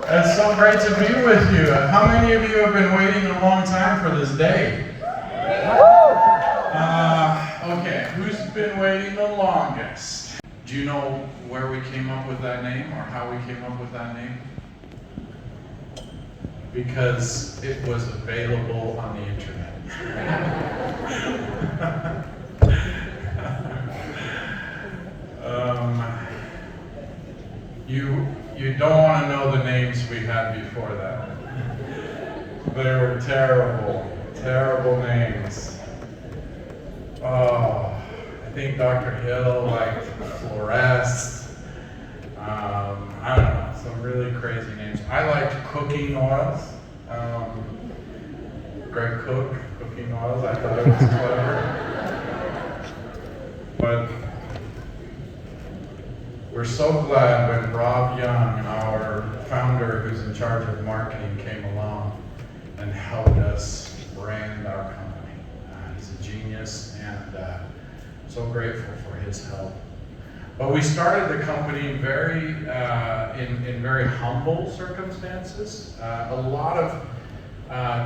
It's so great to be with you. How many of you have been waiting a long time for this day? Okay, who's been waiting the longest? Do you know where we came up with that name or how we came up with that name? Because it was available on the internet. You don't want to know the names we had before that. They were terrible, terrible names. Oh, I think Dr. Hill liked Florest. I don't know, some really crazy names. I liked cooking oils. Greg Cook, cooking oils, I thought it was clever. But we're so glad when Rob Young, our founder who's in charge of marketing, came along and helped us brand our company. He's a genius and so grateful for his help. But we started the company in very humble circumstances. A lot of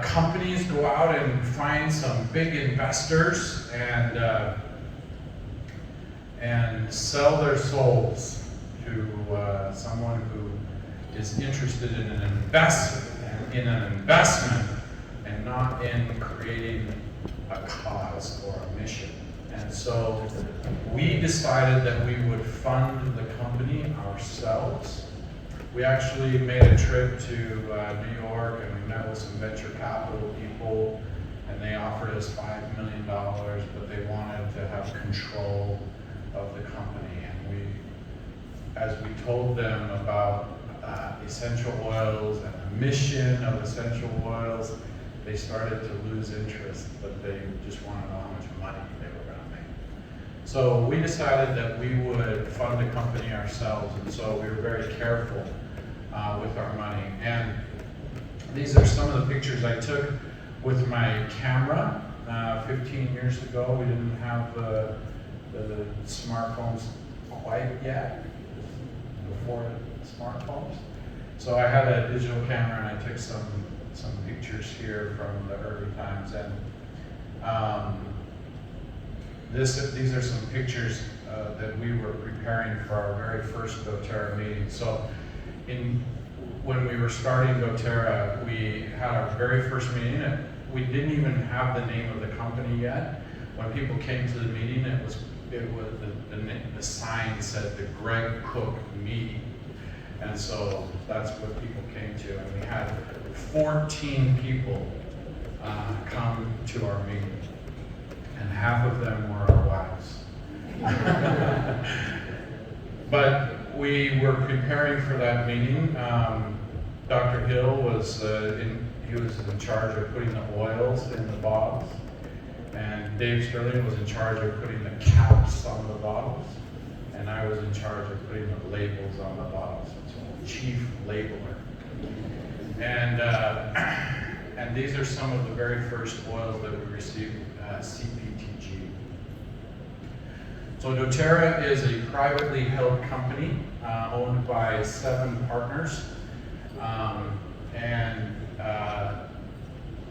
companies go out and find some big investors and sell their souls to someone who is interested in an investment and not in creating a cause or a mission. And so we decided that we would fund the company ourselves. We actually made a trip to New York and we met with some venture capital people and they offered us $5 million, but they wanted to have control of the company. And as we told them about essential oils and the mission of essential oils, they started to lose interest, but they just wanted to know how much money they were going to make. So we decided that we would fund the company ourselves, and so we were very careful with our money. And these are some of the pictures I took with my camera 15 years ago. We didn't have the smartphones quite yet, before smartphones. So I had a digital camera and I took some pictures here from the early times. And these are some pictures that we were preparing for our very first Doterra meeting. So when we were starting Doterra, we had our very first meeting. We didn't even have the name of the company yet. When people came to the meeting, the sign said the Greg Cook meeting. And so that's what people came to. And we had 14 people come to our meeting. And half of them were our wives. But we were preparing for that meeting. Dr. Hill was in charge of putting the oils in the bottles. And Dave Sterling was in charge of putting the caps on the bottles. And I was in charge of putting the labels on the bottles. So chief labeler. And these are some of the very first oils that we received, CPTG. So Doterra is a privately held company owned by 7 partners.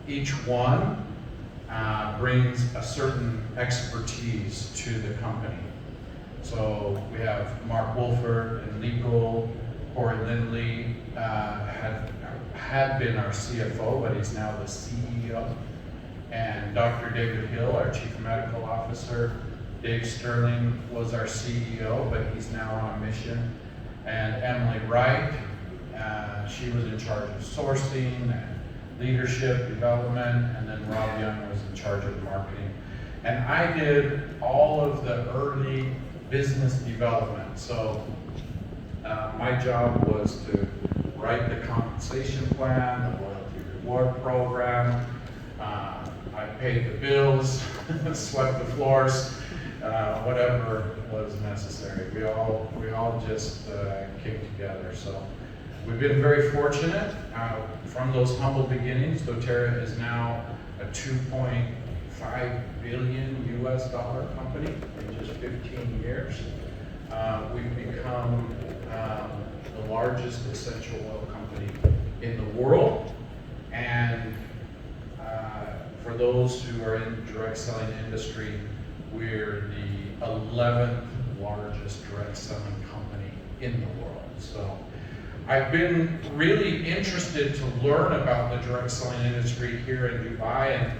Each one brings a certain expertise to the company. So we have Mark Wolford in legal. Corey Lindley had been our CFO, but he's now the CEO. And Dr. David Hill, our Chief Medical Officer. Dave Sterling was our CEO, but he's now on a mission. And Emily Wright, she was in charge of sourcing and leadership development, and then Rob Young was in charge of marketing. And I did all of the early business development. So my job was to write the compensation plan, the loyalty reward program. I paid the bills, swept the floors, whatever was necessary. We all just came together. So we've been very fortunate. From those humble beginnings, Doterra is now a $2.5 billion US company in just 15 years. We've become the largest essential oil company in the world. And for those who are in the direct selling industry, we're the 11th largest direct selling company in the world. So I've been really interested to learn about the direct selling industry here in Dubai, and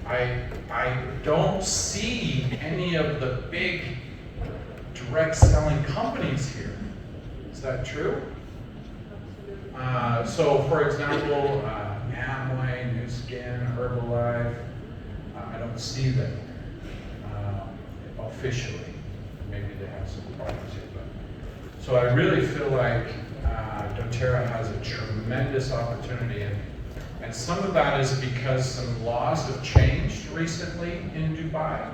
I don't see any of the big direct selling companies here. Is that true? So for example, Amway, Nu Skin, Herbalife, I don't see them officially. Maybe they have some products here, but so I really feel like Doterra has a tremendous opportunity, and some of that is because some laws have changed recently in Dubai.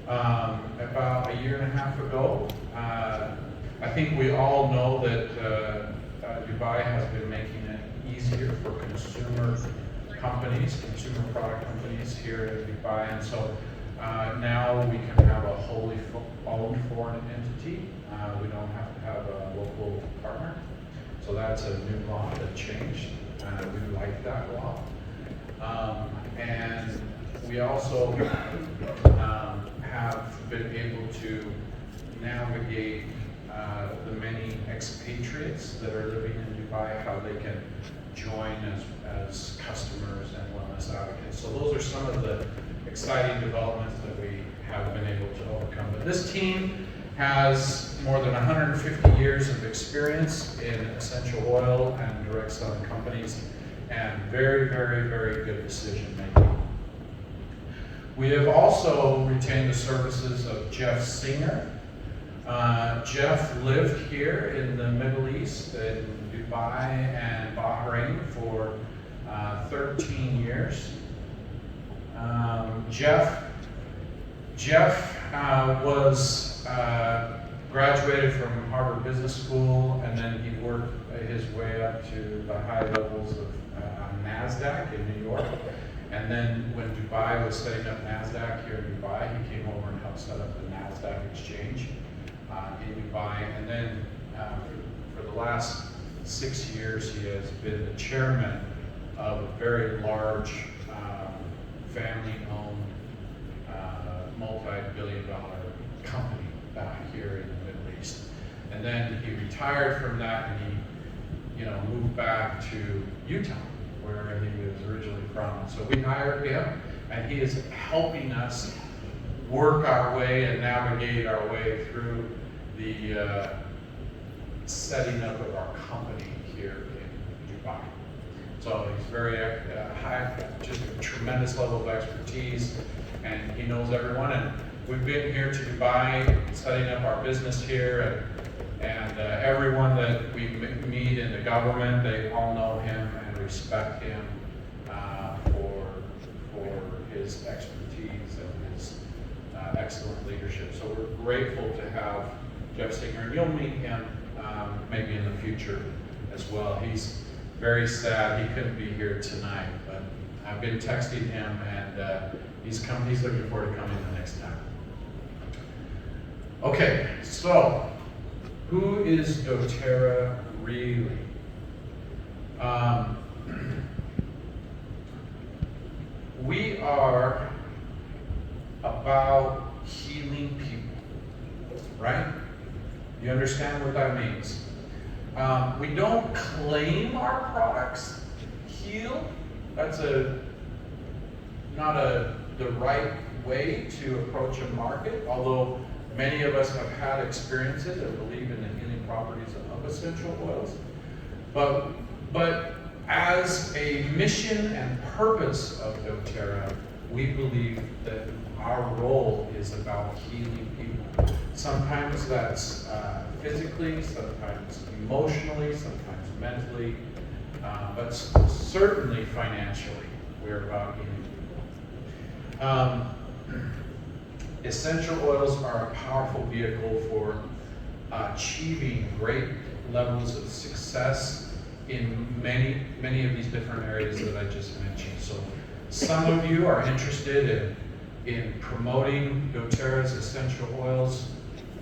About a year and a half ago, I think we all know that Dubai has been making it easier for consumer companies, consumer product companies here in Dubai, and so now we can have a wholly owned foreign entity. We don't have to have a local partner. So that's a new law that changed. We like that law. And we also have been able to navigate the many expatriates that are living in Dubai, how they can join as customers and wellness advocates. So those are some of the exciting developments that we have been able to overcome. But this team has more than 150 years of experience in essential oil and direct selling companies, and very, very, very good decision making. We have also retained the services of Jeff Singer. Jeff lived here in the Middle East, in Dubai and Bahrain for 13 years. Jeff was graduated from Harvard Business School, and then he worked his way up to the high levels of NASDAQ in New York. And then when Dubai was setting up NASDAQ here in Dubai, he came over and helped set up the NASDAQ exchange in Dubai. And then for the last 6 years, he has been the chairman of a very large family-owned multi-billion-dollar company here in the Middle East. And then he retired from that, and he, moved back to Utah, where he was originally from. So we hired him, and he is helping us work our way and navigate our way through the setting up of our company here in Dubai. So he's very high, just a tremendous level of expertise, and he knows everyone. And we've been here to Dubai, setting up our business here, and everyone that we meet in the government, they all know him and respect him for his expertise and his excellent leadership. So we're grateful to have Jeff Singer, and you'll meet him maybe in the future as well. He's very sad he couldn't be here tonight, but I've been texting him, and he's looking forward to coming the next time. Okay, so who is Doterra really? We are about healing people, right? You understand what that means? We don't claim our products heal. That's not the right way to approach a market, although many of us have had experiences and believe in the healing properties of essential oils. But as a mission and purpose of Doterra, we believe that our role is about healing people. Sometimes that's physically, sometimes emotionally, sometimes mentally, but certainly financially, we're about healing people. Essential oils are a powerful vehicle for achieving great levels of success in many of these different areas that I just mentioned. So some of you are interested in promoting Doterra's essential oils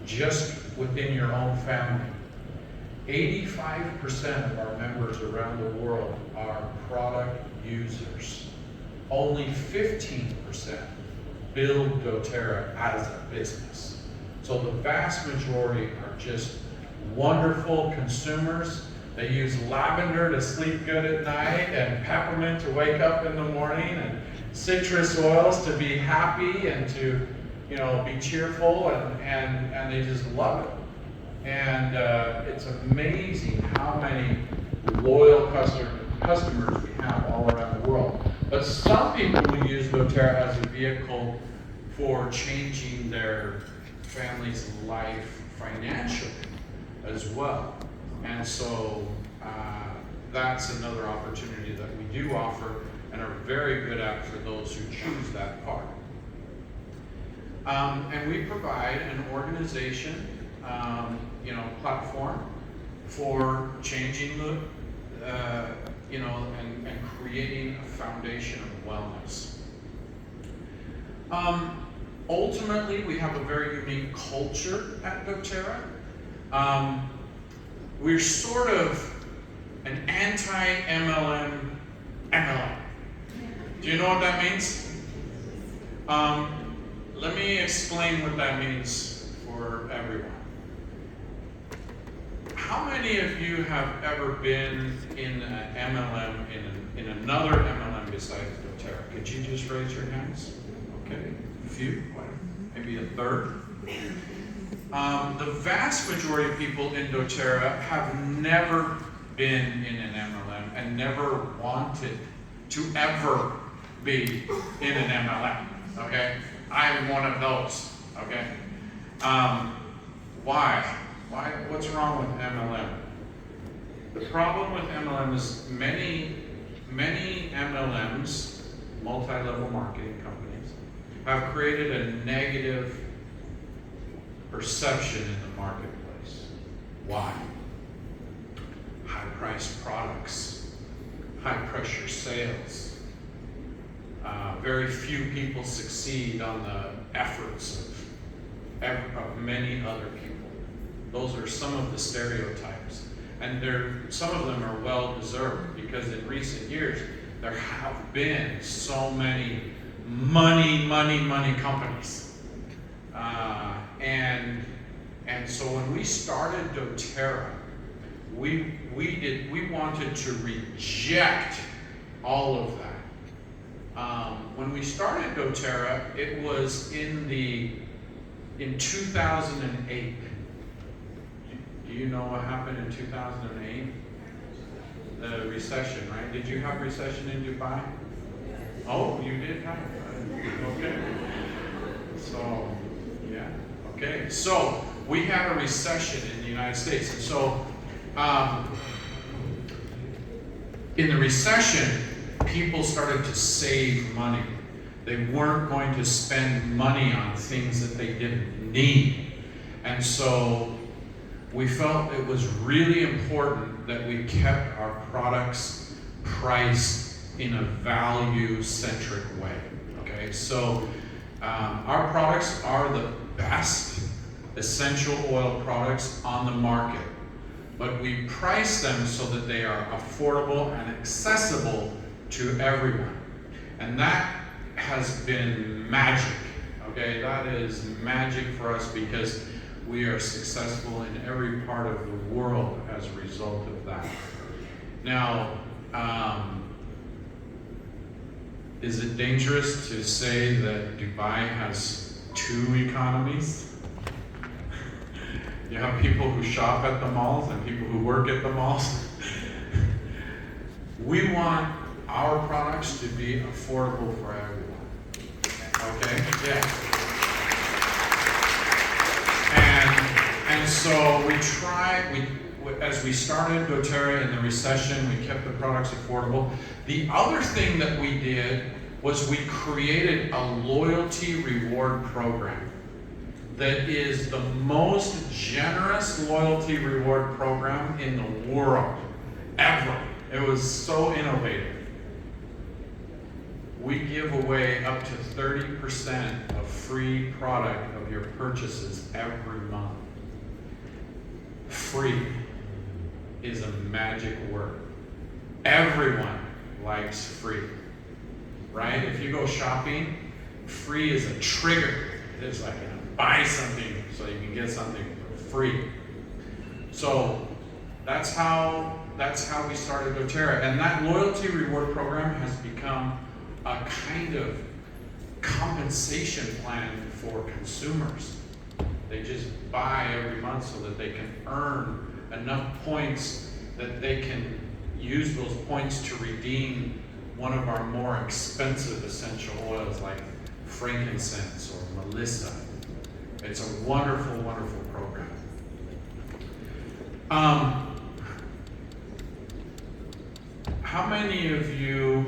just within your own family, 85% of our members around the world are product users. Only 15% build Doterra as a business. So the vast majority are just wonderful consumers. They use lavender to sleep good at night, and peppermint to wake up in the morning, and citrus oils to be happy and to, be cheerful, and they just love it. And it's amazing how many loyal customers we have all around the world. But some people will use Doterra as a vehicle for changing their family's life financially as well. And so that's another opportunity that we do offer and are very good at for those who choose that part. And we provide an organization, platform for changing and creating a foundation of wellness. Ultimately, we have a very unique culture at Doterra. We're sort of an anti-MLM MLM. Do you know what that means? Let me explain what that means for everyone. How many of you have ever been in an MLM, in another MLM besides Doterra? Could you just raise your hands? Okay, a few, maybe a third. The vast majority of people in Doterra have never been in an MLM and never wanted to ever be in an MLM, okay? I'm one of those, okay? Why? What's wrong with MLM? The problem with MLM is many MLMs, multi-level marketing companies, have created a negative perception in the marketplace. Why? High-priced products, high-pressure sales. Very few people succeed on the efforts of many other people. Those are some of the stereotypes. And some of them are well deserved, because in recent years, there have been so many money companies. And so when we started Doterra, we wanted to reject all of that. When we started Doterra, it was in 2008. Do you know what happened in 2008? The recession, right? Did you have recession in Dubai? Oh, you did have it. Okay. So, yeah. Okay. So we had a recession in the United States, and so in the recession, people started to save money. They weren't going to spend money on things that they didn't need. And so we felt it was really important that we kept our products priced in a value-centric way. Okay, so our products are the best essential oil products on the market, but we price them so that they are affordable and accessible to everyone. And that has been magic, okay? That is magic for us, because we are successful in every part of the world as a result of that. Now, is it dangerous to say that Dubai has two economies? You have people who shop at the malls and people who work at the malls. We want our products to be affordable for everyone. Okay? Yeah. And so as we started Doterra in the recession, we kept the products affordable. The other thing that we did was we created a loyalty reward program that is the most generous loyalty reward program in the world, ever. It was so innovative. We give away up to 30% of free product of your purchases every month. Free. is a magic word. Everyone likes free, right? If you go shopping, free is a trigger. It's like, buy something so you can get something for free. So that's how we started Doterra. And that loyalty reward program has become a kind of compensation plan for consumers. They just buy every month so that they can earn enough points that they can use those points to redeem one of our more expensive essential oils like frankincense or melissa. It's a wonderful, wonderful program. How many of you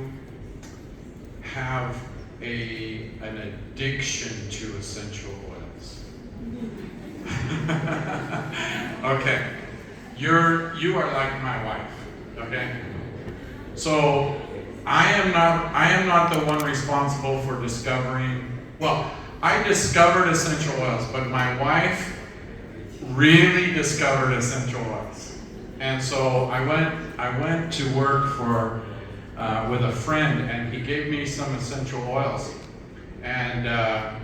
have an addiction to essential oils? Okay, you are like my wife. Okay, so I am not the one responsible for discovering. Well, I discovered essential oils, but my wife really discovered essential oils. And so I went to work with a friend, and he gave me some essential oils. And I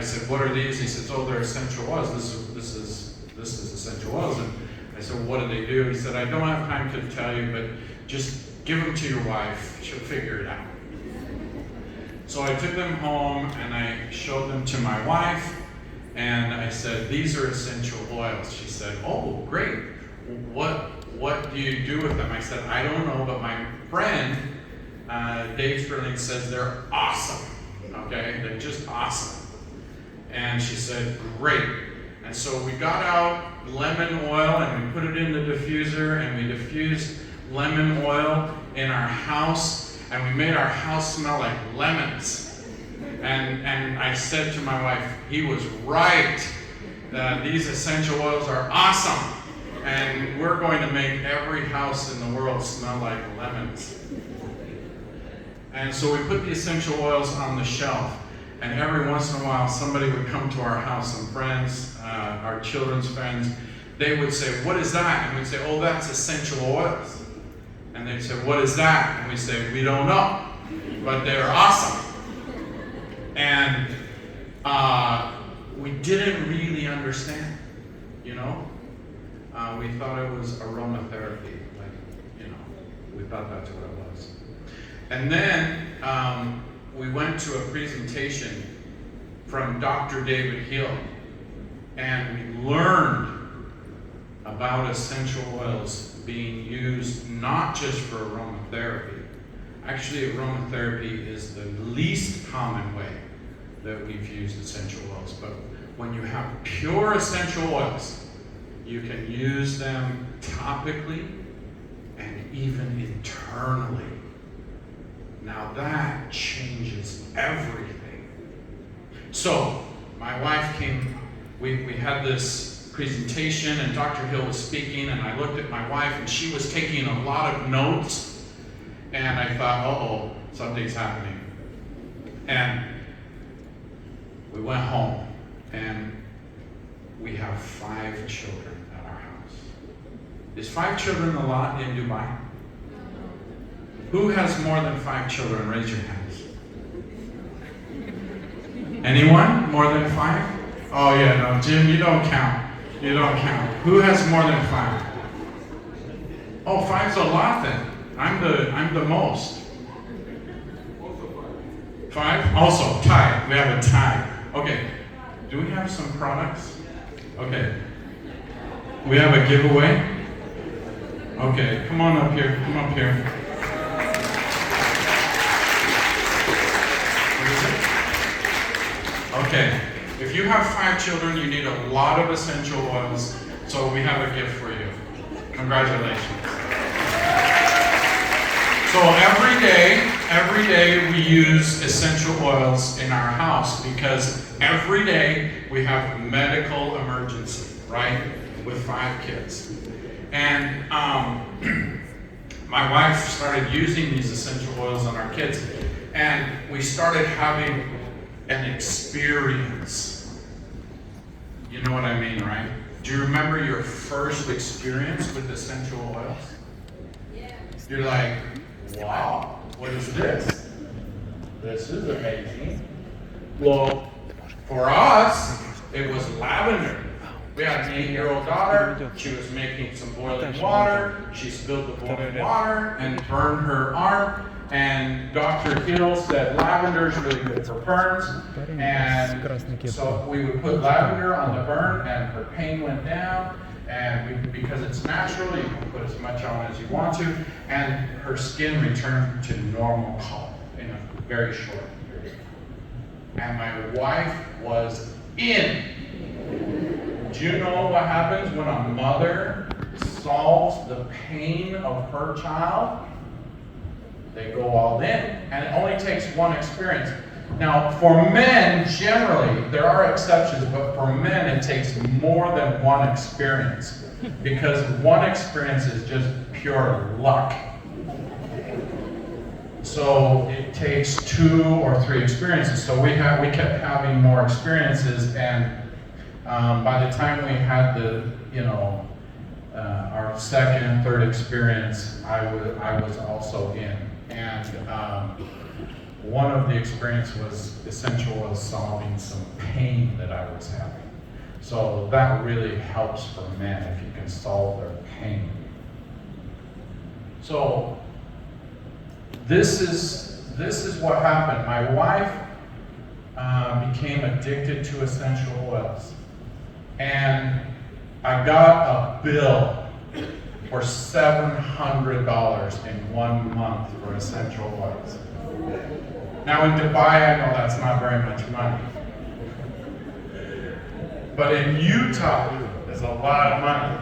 said, "What are these?" He said, "Oh, they're essential oils. This is essential oils." And I said, "What do they do?" He said, "I don't have time to tell you, but just give them to your wife. She'll figure it out." So I took them home and I showed them to my wife, and I said, "These are essential oils." She said, "Oh, great. What do you do with them?" I said, "I don't know, but my friend, Dave Sterling, says they're awesome." Okay, they're just awesome. And she said, "Great." And so we got out lemon oil and we put it in the diffuser, and we diffused lemon oil in our house, and we made our house smell like lemons. And I said to my wife, he was right. These essential oils are awesome, and we're going to make every house in the world smell like lemons. And so we put the essential oils on the shelf, and every once in a while somebody would come to our house, some friends, our children's friends. They would say, "What is that?" And we'd say, "Oh, that's essential oils." And they'd say, "What is that?" And we'd say, "We don't know, but they're awesome." And we didn't really understand, you know? We thought it was aromatherapy, we thought that's what it was. And then we went to a presentation from Dr. David Hill, and we learned about essential oils being used not just for aromatherapy. Actually, aromatherapy is the least common way that we've used essential oils. But when you have pure essential oils, you can use them topically and even internally. Now that changes everything. So my wife came, we had this presentation, and Dr. Hill was speaking, and I looked at my wife, and she was taking a lot of notes, and I thought, uh-oh, something's happening. And we went home, and we have 5 children at our house. Is 5 children a lot in Dubai? Who has more than 5 children? Raise your hands. Anyone? More than 5? Oh yeah, no, Jim, you don't count. You don't count. Who has more than 5? Oh, 5's a lot then. I'm the most. 5? Also, tie. We have a tie. Okay. Do we have some products? Okay. We have a giveaway? Okay, come on up here. Come up here. What is it? Okay. If you have 5 children, you need a lot of essential oils, so we have a gift for you. Congratulations. So every day we use essential oils in our house, because every day we have a medical emergency, right? With 5 kids. And my wife started using these essential oils on our kids, and we started having an experience. You know what I mean, right? Do you remember your first experience with essential oils? Yeah. You're like, wow, what is this? This is amazing. Well, for us, it was lavender. We had an 8-year-old daughter. She was making some boiling water. She spilled the boiling water and burned her arm. And Dr. Hill said lavender is really good for burns. And so we would put lavender on the burn, and her pain went down. And because it's natural, you can put as much on as you want to. And her skin returned to normal color in a very short period. And my wife was in. Do you know what happens when a mother solves the pain of her child? They go all in, and it only takes one experience. Now, for men, generally, there are exceptions, but for men, it takes more than one experience, because one experience is just pure luck. So it takes 2 or 3 experiences. So we kept having more experiences, and by the time we had our second and third experience, I was also in. And one of the experience was essential oils solving some pain that I was having. So that really helps for men if you can solve their pain. So this is what happened. My wife became addicted to essential oils, and I got a bill for $700 in 1 month for essential oils. Now in Dubai, I know that's not very much money. But in Utah, there's a lot of money.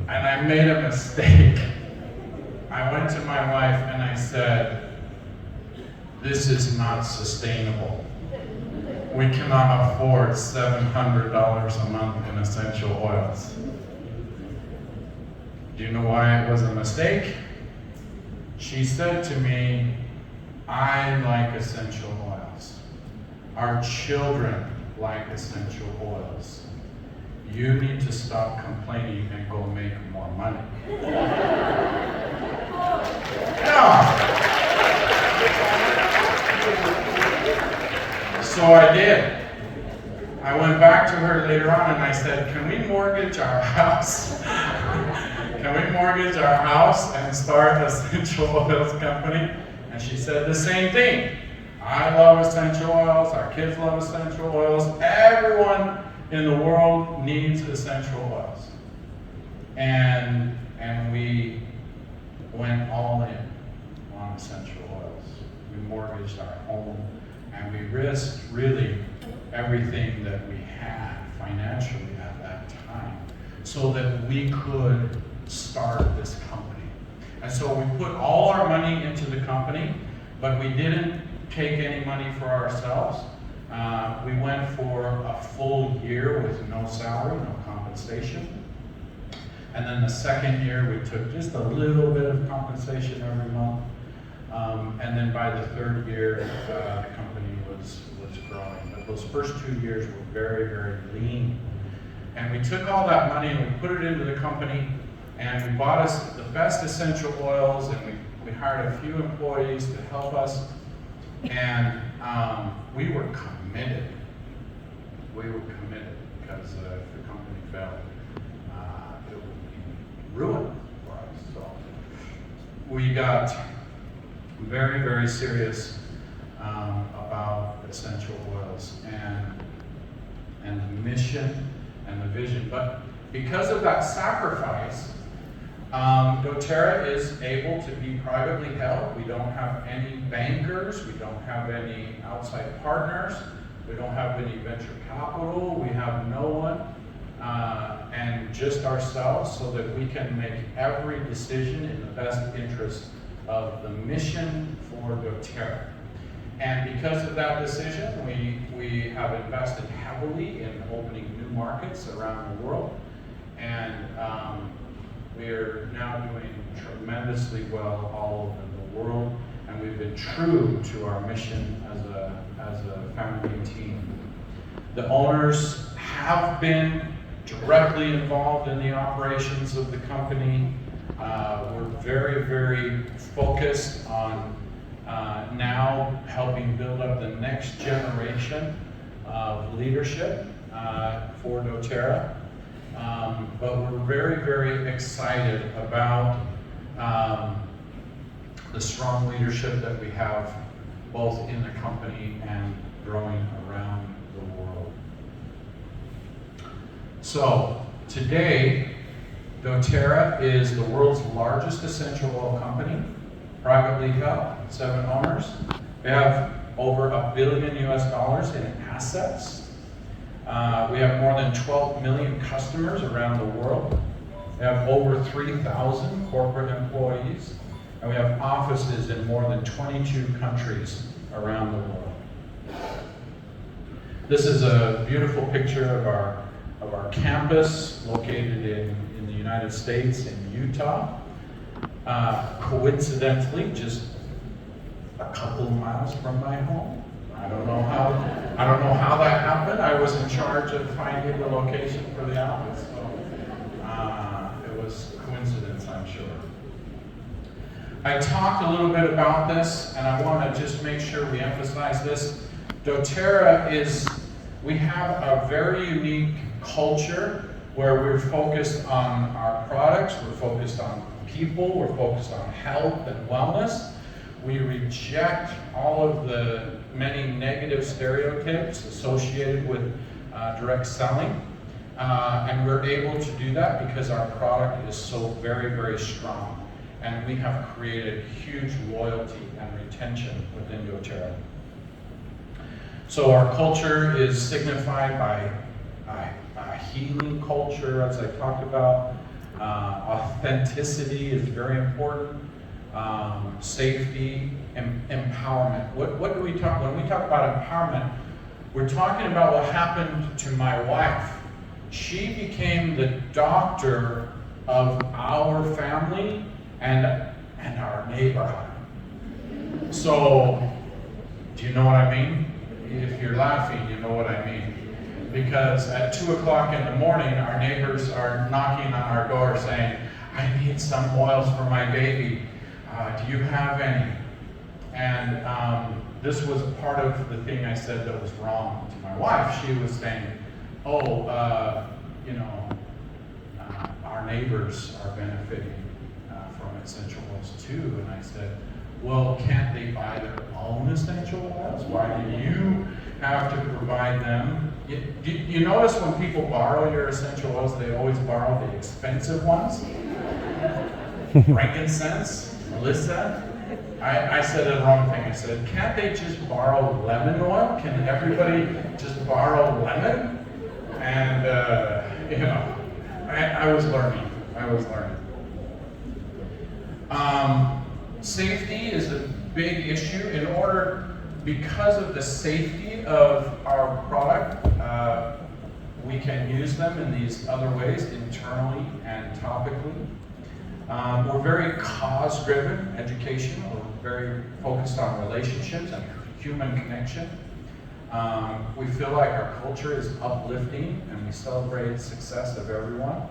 And I made a mistake. I went to my wife and I said, this is not sustainable. We cannot afford $700 a month in essential oils. Do you know why it was a mistake? She said to me, I like essential oils. Our children like essential oils. You need to stop complaining and go make more money. Yeah. So I did. I went back to her later on and I said, can we mortgage our house? Can we mortgage our house and start an essential oils company? And she said the same thing. I love essential oils, our kids love essential oils, everyone in the world needs essential oils. And we went all in on essential oils. We mortgaged our home, and we risked really everything that we had financially at that time so that we could start this company. And so we put all our money into the company, but we didn't take any money for ourselves. We went for a full year with no salary, no compensation. And then the second year we took just a little bit of compensation every month. And then by the third year, the company was growing. But those first 2 years were very, very lean. And we took all that money and we put it into the company, and we bought us the best essential oils, and we hired a few employees to help us. And we were committed. We were committed because if the company failed, it would be ruined for us. So we got very, very serious about essential oils and the mission and the vision. But because of that sacrifice, Doterra is able to be privately held. We don't have any bankers. We don't have any outside partners. We don't have any venture capital. We have no one, and just ourselves, so that we can make every decision in the best interest of the mission for Doterra. And because of that decision, we have invested heavily in opening new markets around the world. And we're now doing tremendously well all over the world, and we've been true to our mission as a family team. The owners have been directly involved in the operations of the company. We're very, very focused on now helping build up the next generation of leadership for Doterra. But we're very, very excited about the strong leadership that we have both in the company and growing around the world. So today, Doterra is the world's largest essential oil company, privately held, 7 owners. We have over $1 billion US in assets. We have more than 12 million customers around the world. We have over 3,000 corporate employees, and we have offices in more than 22 countries around the world. This is a beautiful picture of our campus located in the United States in Utah. Coincidentally, just a couple of miles from my home. I don't know how that happened. I was in charge of finding the location for the office, so it was coincidence, I'm sure. I talked a little bit about this, and I want to just make sure we emphasize this. Doterra we have a very unique culture where we're focused on our products, we're focused on people, we're focused on health and wellness. We reject all of the many negative stereotypes associated with direct selling. And we're able to do that because our product is so very, very strong. And we have created huge loyalty and retention within Doterra. So our culture is signified by a healing culture, as I talked about. Authenticity is very important. Safety and empowerment. What do we talk when we talk about empowerment? We're talking about what happened to my wife. She became the doctor of our family and our neighborhood. So, do you know what I mean? If you're laughing, you know what I mean. Because at 2 o'clock in the morning, our neighbors are knocking on our door saying, I need some oils for my baby. Do you have any? And this was part of the thing I said that was wrong to my wife. She was saying, our neighbors are benefiting from essential oils too. And I said, well, can't they buy their own essential oils? Why do you have to provide them? You notice when people borrow your essential oils, they always borrow the expensive ones? Frankincense, Melissa. I said the wrong thing. I said, can't they just borrow lemon oil? Can everybody just borrow lemon? And, I was learning. Safety is a big issue. Because of the safety of our product, we can use them in these other ways, internally and topically. We're very cause-driven education. We're very focused on relationships and human connection. We feel like our culture is uplifting and we celebrate the success of everyone.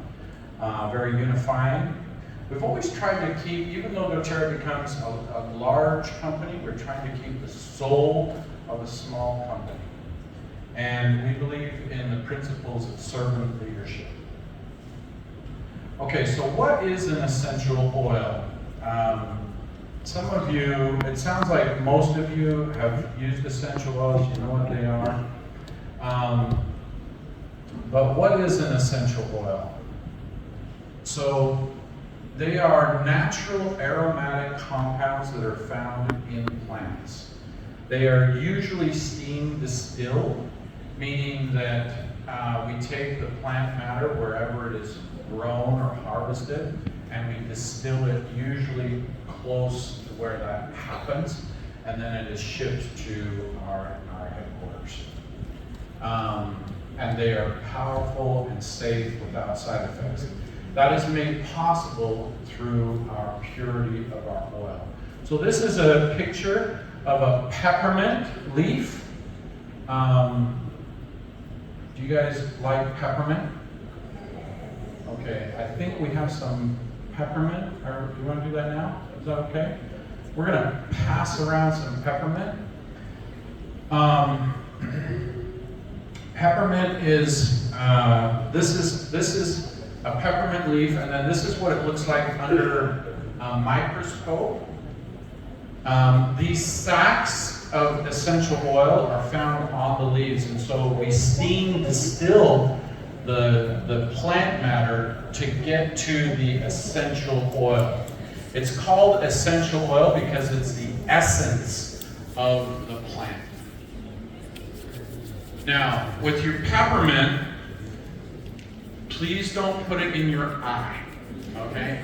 Very unifying. We've always tried to keep, even though Doterra becomes a large company, we're trying to keep the soul of a small company. And we believe in the principles of servant leadership. Okay, so what is an essential oil? Some of you, it sounds like most of you have used essential oils, you know what they are. But what is an essential oil? So they are natural aromatic compounds that are found in plants. They are usually steam distilled, meaning that we take the plant matter wherever it is grown or harvested, and we distill it usually close to where that happens, and then it is shipped to our headquarters. And they are powerful and safe without side effects. That is made possible through our purity of our oil. So this is a picture of a peppermint leaf. Do you guys like peppermint? Okay, I think we have some peppermint, or do you want to do that now? Is that okay? We're gonna pass around some peppermint. Peppermint is, this is a peppermint leaf, and then this is what it looks like under a microscope. These sacs of essential oil are found on the leaves, and so we steam distill the plant matter to get to the essential oil. It's called essential oil because it's the essence of the plant. Now, with your peppermint, please don't put it in your eye, okay?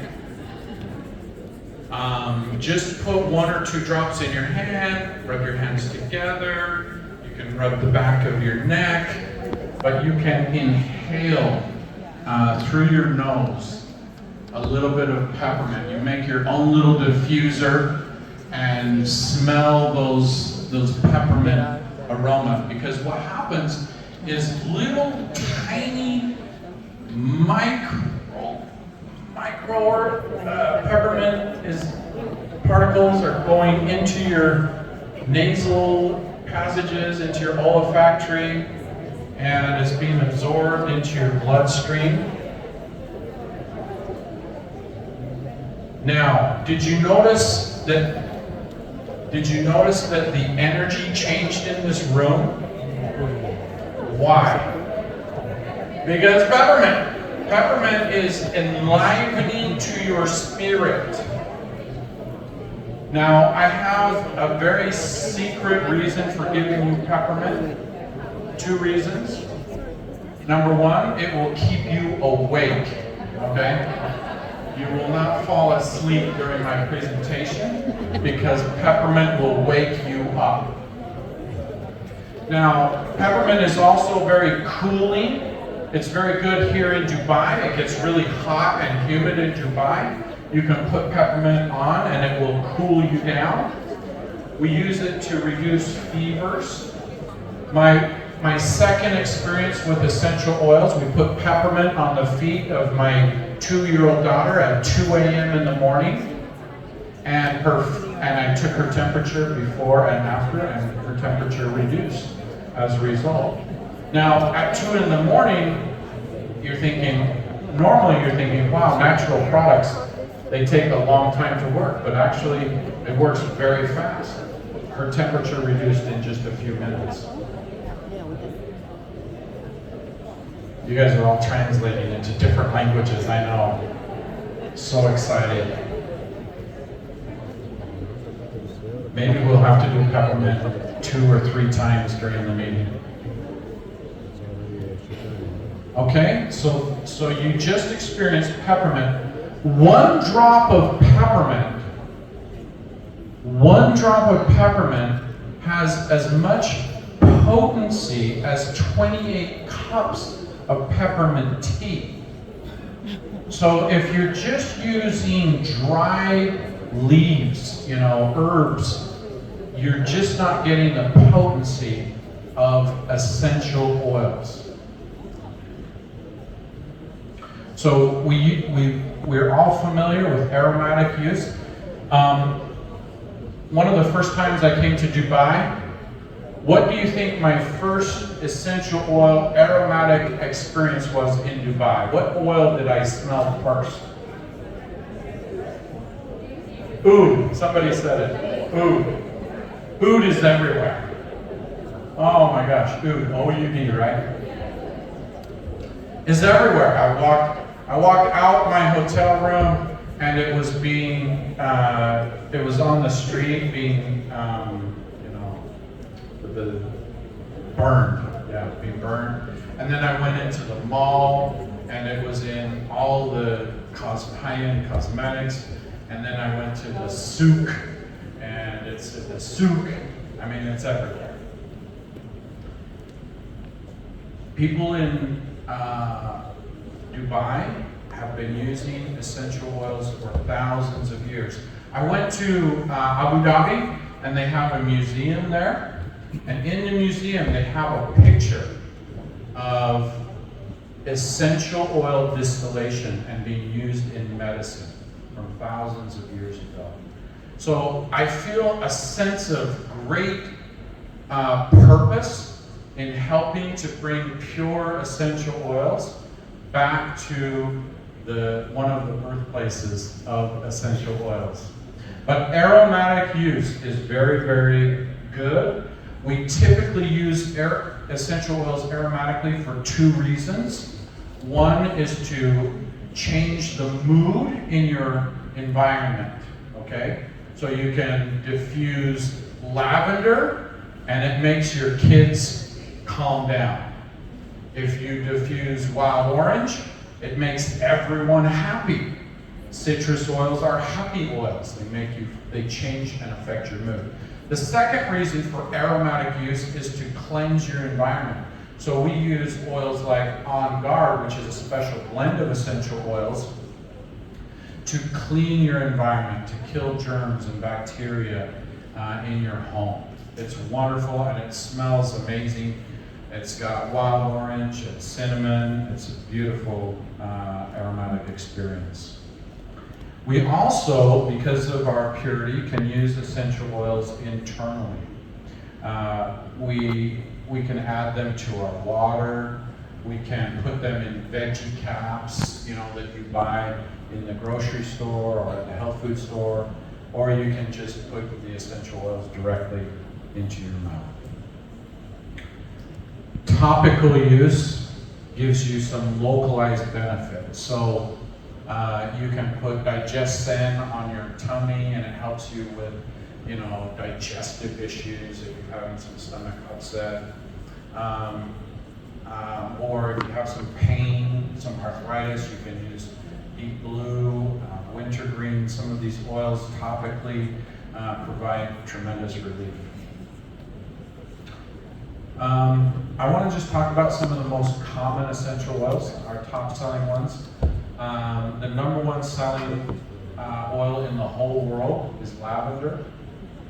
Just put 1 or 2 drops in your hand, rub your hands together, you can rub the back of your neck, but you can inhale through your nose a little bit of peppermint. You make your own little diffuser and smell those peppermint aroma, because what happens is little tiny micro peppermint particles are going into your nasal passages, into your olfactory, and it's being absorbed into your bloodstream. Now, did you notice that the energy changed in this room? Why? Because peppermint is enlivening to your spirit. Now, I have a very secret reason for giving you peppermint. 2 reasons. Number 1, it will keep you awake, okay? You will not fall asleep during my presentation because peppermint will wake you up. Now, peppermint is also very cooling. It's very good here in Dubai. It gets really hot and humid in Dubai. You can put peppermint on and it will cool you down. We use it to reduce fevers. My second experience with essential oils, we put peppermint on the feet of my 2-year-old daughter at 2 a.m. in the morning, and I took her temperature before and after, and her temperature reduced as a result. Now, at 2 in the morning, normally you're thinking, wow, natural products, they take a long time to work, but actually it works very fast. Her temperature reduced in just a few minutes. You guys are all translating into different languages, I know. So excited. Maybe we'll have to do peppermint 2 or 3 times during the meeting. Okay, so you just experienced peppermint. 1 drop of peppermint has as much potency as 28 cups of peppermint tea. So if you're just using dry leaves, herbs, you're just not getting the potency of essential oils. So we're all familiar with aromatic use. One of the first times I came to Dubai, what do you think my first essential oil aromatic experience was in Dubai? What oil did I smell first? Oud. Somebody said it. Oud. Oud is everywhere. Oh my gosh, oud. O-U-D, right? Is everywhere. I walked out my hotel room and it was it was on the street being, burned. Yeah, being burned. And then I went into the mall and it was in all the high-end cosmetics. And then I went to the souk and it's in the souk. I mean, it's everywhere. People in Dubai have been using essential oils for thousands of years. I went to Abu Dhabi and they have a museum there. And in the museum they have a picture of essential oil distillation and being used in medicine from thousands of years ago. So I feel a sense of great purpose in helping to bring pure essential oils back to one of the birthplaces of essential oils. But aromatic use is very, very good. We typically use essential oils aromatically for two reasons. One is to change the mood in your environment, okay? So you can diffuse lavender and it makes your kids calm down. If you diffuse wild orange, it makes everyone happy. Citrus oils are happy oils. They change and affect your mood. The second reason for aromatic use is to cleanse your environment. So we use oils like On Guard, which is a special blend of essential oils, to clean your environment, to kill germs and bacteria in your home. It's wonderful and it smells amazing. It's got wild orange and cinnamon. It's a beautiful aromatic experience. We also, because of our purity, can use essential oils internally. We can add them to our water. We can put them in veggie caps, that you buy in the grocery store or at the health food store, or you can just put the essential oils directly into your mouth. Topical use gives you some localized benefits. So you can put Digesten on your tummy and it helps you with, digestive issues if you're having some stomach upset. Or if you have some pain, some arthritis, you can use Deep Blue, Wintergreen. Some of these oils topically provide tremendous relief. I want to just talk about some of the most common essential oils, our top selling ones. The number one selling oil in the whole world is lavender,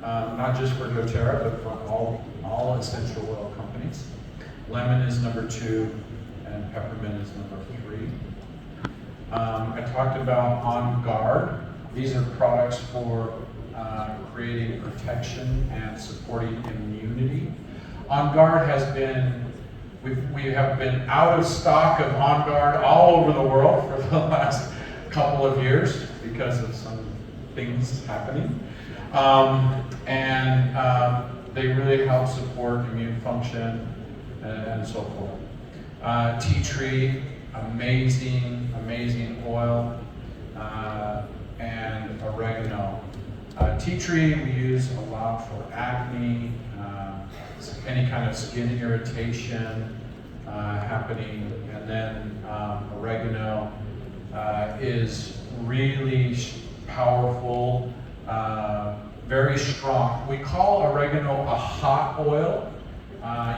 not just for Doterra, but for all essential oil companies. Lemon is number 2, and peppermint is number 3. I talked about On Guard. These are products for creating protection and supporting immunity. On Guard has been, we have been out of stock of On Guard all over the world for the last couple of years because of some things happening. They really help support immune function and so forth. Tea tree, amazing oil, and oregano. Tea tree we use a lot for acne, any kind of skin irritation happening, and then oregano is really powerful, very strong. We call oregano a hot oil.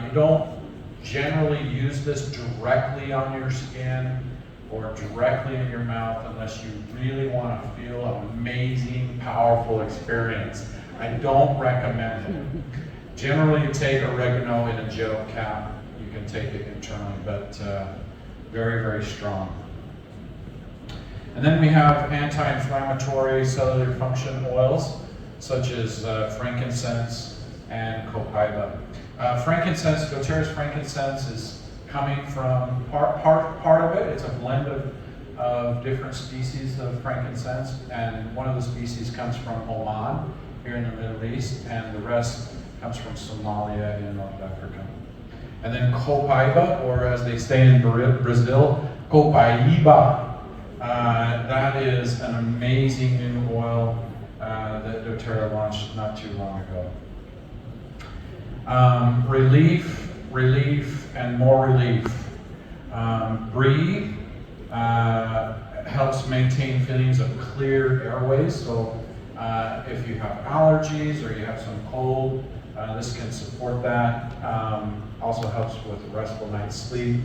You don't generally use this directly on your skin or directly in your mouth unless you really want to feel an amazing, powerful experience. I don't recommend it. Generally, you take oregano in a gel cap. You can take it internally, but very, very strong. And then we have anti-inflammatory cellular function oils, such as frankincense and copaiba. Frankincense, Doterra's frankincense is coming from part of it. It's a blend of different species of frankincense, and one of the species comes from Oman, here in the Middle East, and the rest comes from Somalia in North Africa. And then copaiba, or as they say in Brazil, copaiba. That is an amazing new oil that Doterra launched not too long ago. Relief, and more relief. Breathe helps maintain feelings of clear airways. So if you have allergies or you have some cold, this can support that. Also helps with restful night's sleep.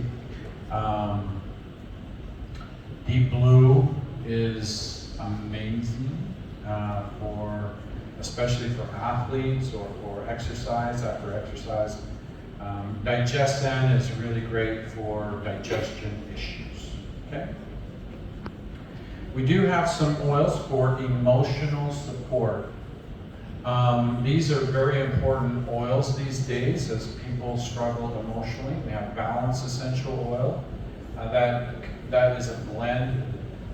Deep Blue is amazing especially for athletes or for exercise, after exercise. Digestan is really great for digestion issues, okay? We do have some oils for emotional support. These are very important oils these days as people struggle emotionally. We have Balance Essential Oil. That is a blend.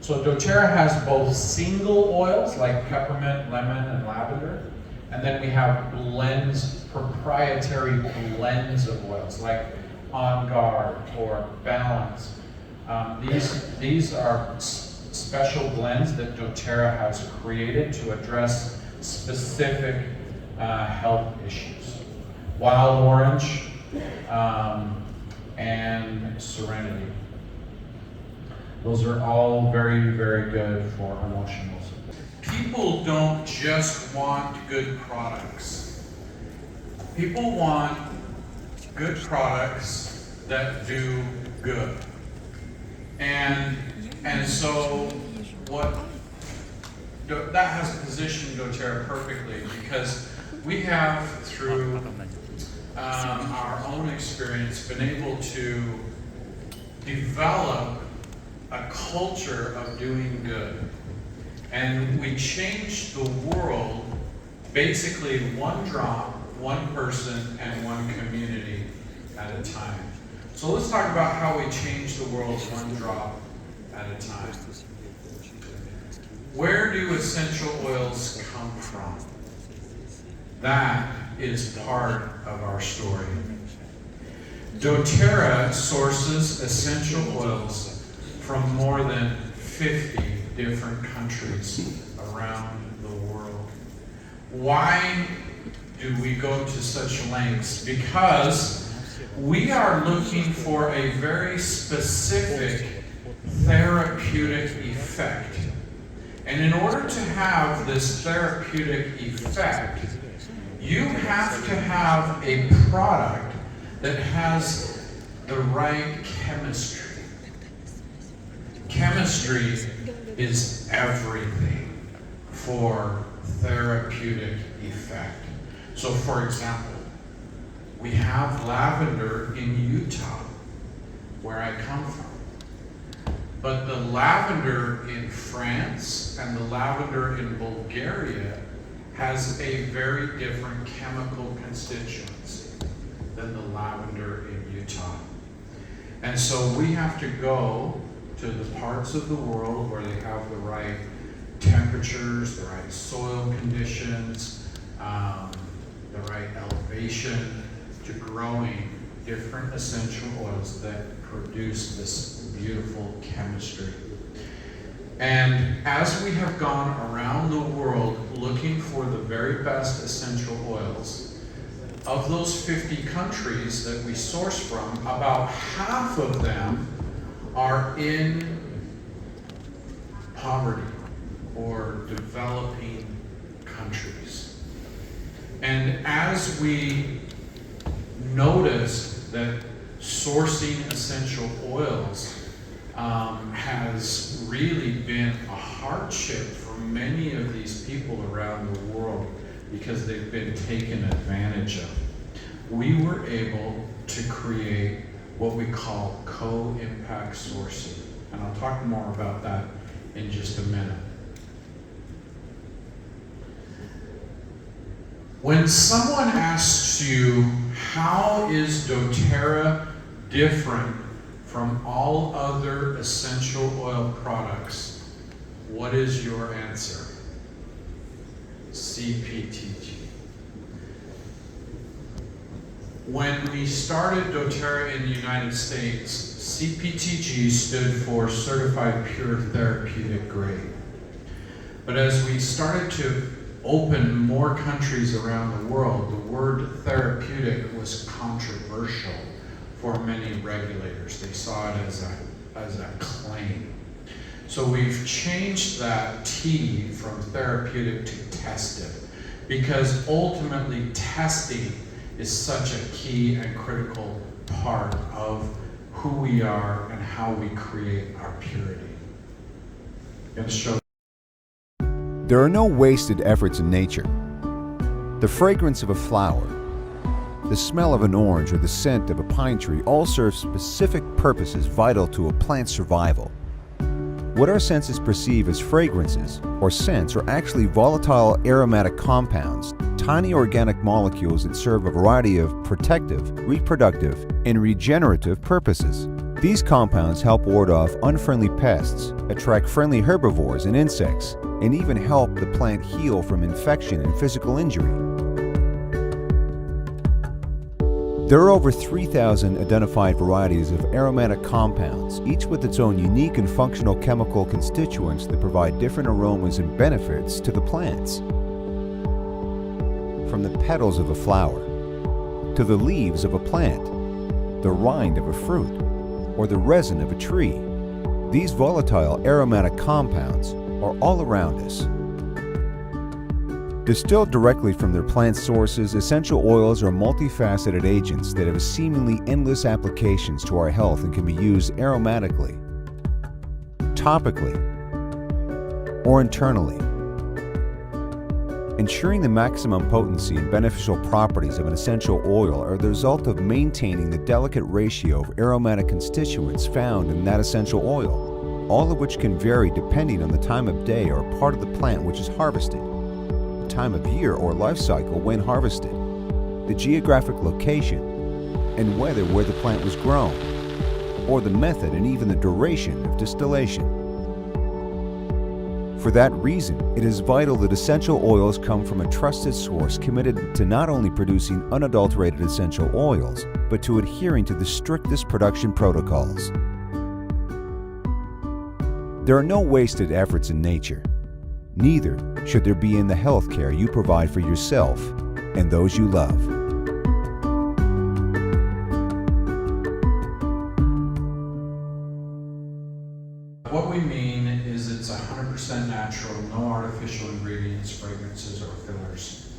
So Doterra has both single oils like peppermint, lemon, and lavender. And then we have blends, proprietary blends of oils like On Guard or Balance. These are special blends that Doterra has created to address specific health issues. Wild Orange and Serenity. Those are all very, very good for emotional support. People don't just want good products. People want good products that do good. And so that has positioned Doterra perfectly, because we have, through our own experience, been able to develop a culture of doing good. And we changed the world basically one drop, one person, and one community at a time. So let's talk about how we change the world one drop at a time. Where do essential oils come from? That is part of our story. Doterra sources essential oils from more than 50 different countries around the world. Why do we go to such lengths? Because we are looking for a very specific therapeutic effect. And in order to have this therapeutic effect, you have to have a product that has the right chemistry. Chemistry is everything for therapeutic effect. So for example, we have lavender in Utah, where I come from. But the lavender in France and the lavender in Bulgaria has a very different chemical constituency than the lavender in Utah. And so we have to go to the parts of the world where they have the right temperatures, the right soil conditions, the right elevation to growing different essential oils that produce this beautiful chemistry. And as we have gone around the world looking for the very best essential oils, of those 50 countries that we source from, about half of them are in poverty or developing countries. And as we noticed that sourcing essential oils has really been a hardship for many of these people around the world because they've been taken advantage of, we were able to create what we call co-impact sourcing. And I'll talk more about that in just a minute. When someone asks you, how is Doterra different from all other essential oil products, what is your answer? CPTG. When we started Doterra in the United States, CPTG stood for Certified Pure Therapeutic Grade. But as we started to open more countries around the world, the word therapeutic was controversial for many regulators. They saw it as a claim. So we've changed that T from therapeutic to tested, because ultimately testing is such a key and critical part of who we are and how we create our purity. I'm going to show. There are no wasted efforts in nature. The fragrance of a flower, the smell of an orange, or the scent of a pine tree all serve specific purposes vital to a plant's survival. What our senses perceive as fragrances or scents are actually volatile aromatic compounds, tiny organic molecules that serve a variety of protective, reproductive, and regenerative purposes. These compounds help ward off unfriendly pests, attract friendly herbivores and insects, and even help the plant heal from infection and physical injury. There are over 3,000 identified varieties of aromatic compounds, each with its own unique and functional chemical constituents that provide different aromas and benefits to the plants. From the petals of a flower, to the leaves of a plant, the rind of a fruit, or the resin of a tree, these volatile aromatic compounds are all around us. Distilled directly from their plant sources, essential oils are multifaceted agents that have seemingly endless applications to our health and can be used aromatically, topically, or internally. Ensuring the maximum potency and beneficial properties of an essential oil are the result of maintaining the delicate ratio of aromatic constituents found in that essential oil, all of which can vary depending on the time of day or part of the plant which is harvested, time of year or life cycle when harvested, the geographic location and whether where the plant was grown, or the method and even the duration of distillation. For that reason, it is vital that essential oils come from a trusted source committed to not only producing unadulterated essential oils, but to adhering to the strictest production protocols. There are no wasted efforts in nature. Neither should there be in the health care you provide for yourself and those you love. What we mean is it's 100% natural, no artificial ingredients, fragrances, or fillers.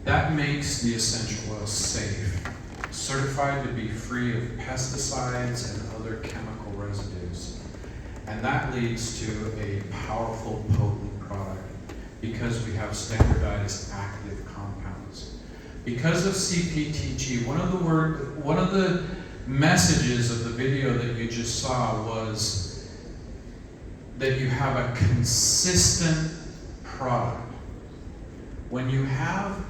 That makes the essential oil safe, certified to be free of pesticides and other chemical residues. And that leads to a powerful, potent product because we have standardized active compounds. Because of CPTG, one of the messages of the video that you just saw was that you have a consistent product. When you have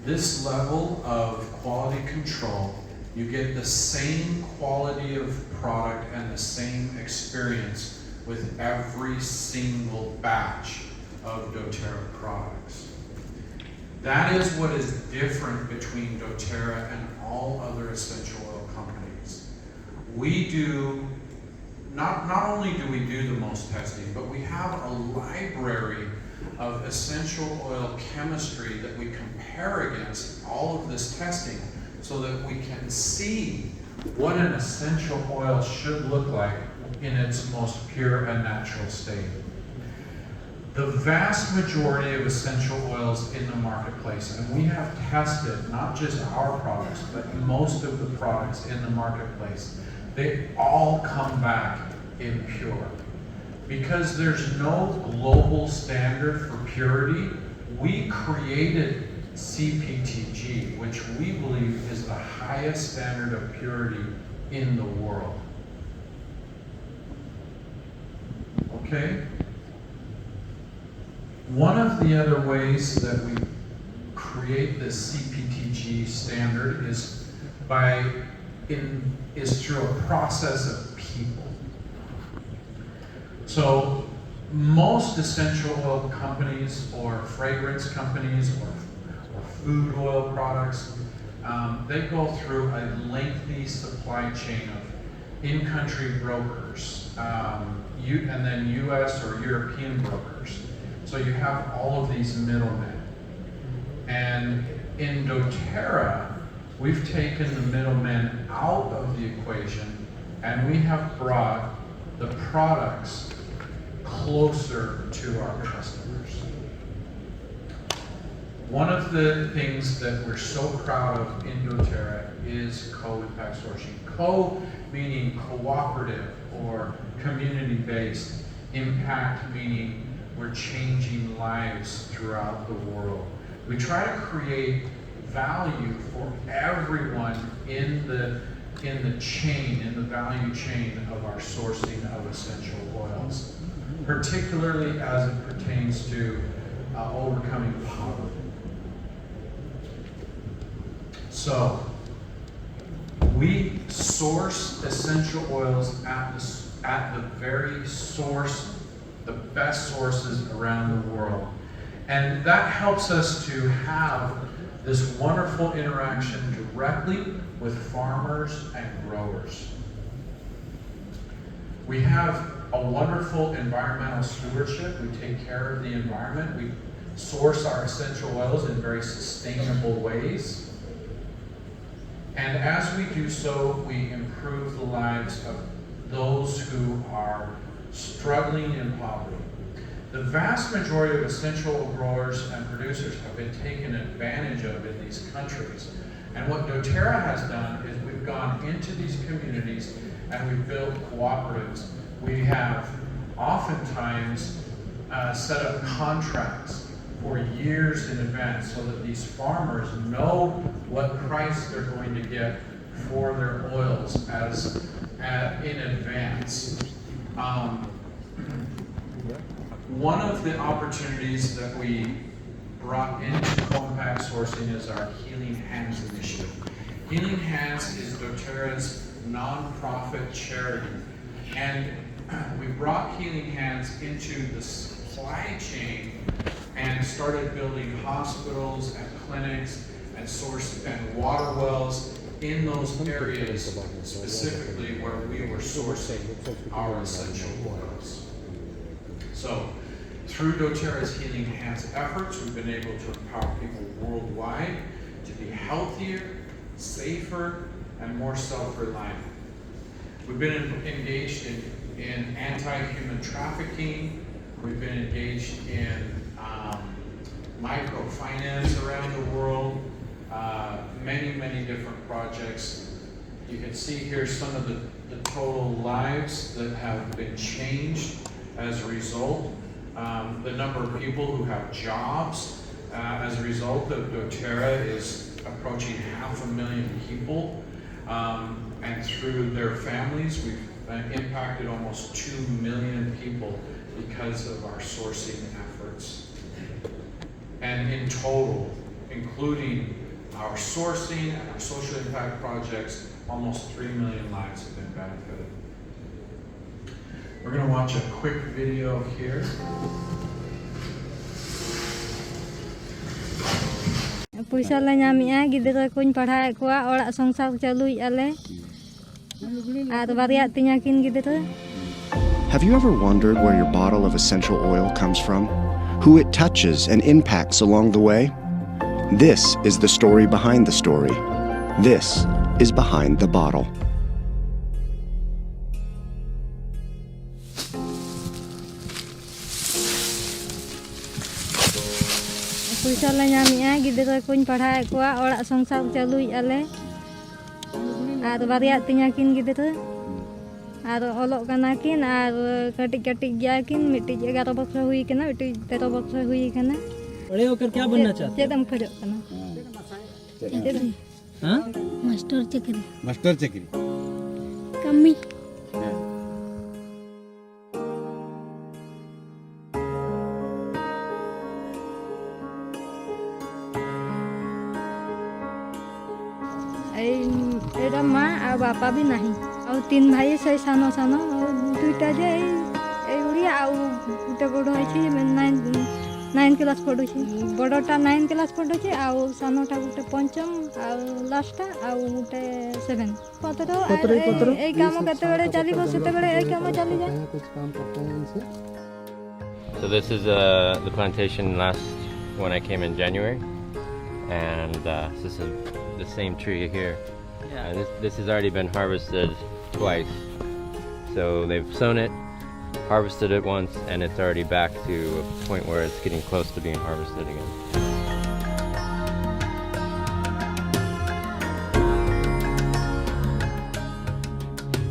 this level of quality control, you get the same quality of product and the same experience with every single batch of Doterra products. That is what is different between Doterra and all other essential oil companies. We do, not only do we do the most testing, but we have a library of essential oil chemistry that we compare against all of this testing so that we can see what an essential oil should look like in its most pure and natural state. The vast majority of essential oils in the marketplace, and we have tested not just our products, but most of the products in the marketplace, they all come back impure. Because there's no global standard for purity, we created CPTG, which we believe is the highest standard of purity in the world. Okay? One of the other ways that we create this CPTG standard is through a process of people. So most essential oil companies or fragrance companies or food oil products, they go through a lengthy supply chain of in-country brokers, and then US or European brokers. So you have all of these middlemen. And in Doterra, we've taken the middlemen out of the equation and we have brought the products closer to our customers. One of the things that we're so proud of in Doterra is co-impact sourcing. Co meaning cooperative or community-based. Impact meaning we're changing lives throughout the world. We try to create value for everyone in the chain, in the value chain of our sourcing of essential oils, particularly as it pertains to overcoming poverty. So, we source essential oils at the very source, the best sources around the world. And that helps us to have this wonderful interaction directly with farmers and growers. We have a wonderful environmental stewardship. We take care of the environment. We source our essential oils in very sustainable ways. And as we do so, we improve the lives of those who are struggling in poverty. The vast majority of essential growers and producers have been taken advantage of in these countries. And what Doterra has done is we've gone into these communities and we've built cooperatives. We have oftentimes set up contracts for years in advance so that these farmers know what price they're going to get for their oils in advance. One of the opportunities that we brought into compact sourcing is our Healing Hands initiative. Healing Hands is Doterra's nonprofit charity, and we brought Healing Hands into the supply chain and started building hospitals and clinics and water wells in those areas specifically where we were sourcing our essential oils. So, through Doterra's Healing Hands efforts, we've been able to empower people worldwide to be healthier, safer, and more self-reliant. We've been engaged in anti-human trafficking. We've been engaged in microfinance around the world, many different projects. You can see here some of the total lives that have been changed as a result. The number of people who have jobs as a result of Doterra is approaching 500,000 people. And through their families, we've impacted almost 2 million people because of our sourcing efforts. And in total, including our sourcing and our social impact projects, almost 3 million lives have been benefited. We're going to watch a quick video here. Puisa la nyamia gidera kuñ padhae koa orak songsar chalui ale. Ar variat tinyakin gidera. Have you ever wondered where your bottle of essential oil comes from? Who it touches and impacts along the way? This is the story behind the story. This is behind the bottle. Puisa la nyamia gidera kuñ padhae koa orak songsar chalui ale. Ar variat tinyakin gidera. Ar olok kanakin ar katik-katik giakin mittij 11 बरस हुई kana mittij 13 बरस हुई kana. बड़े होकर क्या बनना चाहते हैं? चेतम खजो kana. हाँ? मास्टर चक्री कमी एरा माँ और बापा भी नहीं और 3 भाई से सानो सानो और दुईटा जे उड़िया और गुटे बड़ है 9 क्लास पढ़ुची बड़टा 9 क्लास पढ़ुची और सानोटा गुटे पंचम और लास्टटा और गुटे 7 पतरो ए काम केते बेले चलीबो सेते बेले ए काम चली जाय कुछ काम करते हैं इनसे. So this is the plantation last when I came in January, and this is the same tree here. Yeah. And this has already been harvested twice. So they've sown it, harvested it once, and it's already back to a point where it's getting close to being harvested again.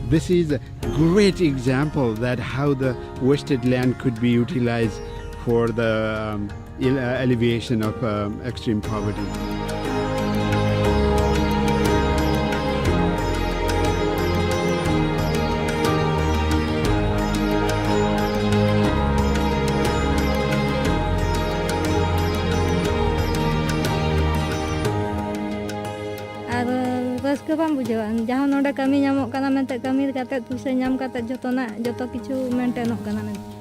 This is a great example that how the wasted land could be utilized for the alleviation of extreme poverty. ᱨᱟᱹᱥᱠᱟᱹ ᱵᱟᱝ ᱵᱩᱡᱷᱟᱹᱜᱼᱟ ᱡᱟᱦᱟᱸ ᱱᱚᱰᱮ ᱠᱟᱹᱢᱤ ᱧᱟᱢᱚᱜ ᱠᱟᱱᱟ ᱢᱮᱱᱛᱮ ᱠᱟᱹᱢᱤ ᱠᱟᱛᱮᱫ ᱯᱩᱭᱥᱟᱹ ᱧᱟᱢ ᱠᱟᱛᱮᱫ ᱡᱚᱛᱚ ᱠᱤᱪᱷᱩ ᱢᱮᱱᱴᱮᱱᱚᱜ ᱠᱟᱱᱟ ᱢᱮᱱᱛᱮ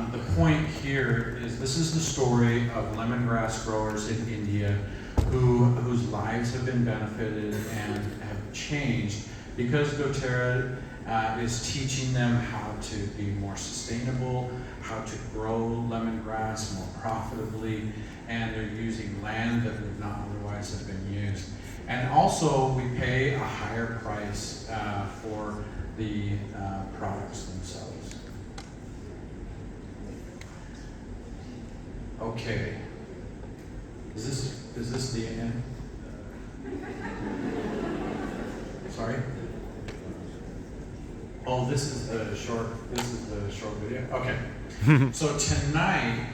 The point here is this is the story of lemongrass growers in India whose lives have been benefited and have changed because Doterra is teaching them how to be more sustainable, how to grow lemongrass more profitably, and they're using land that would not otherwise have been used. And also we pay a higher price for the products themselves. Okay. Is this the end? Sorry? Oh, this is the short video? Okay. So tonight,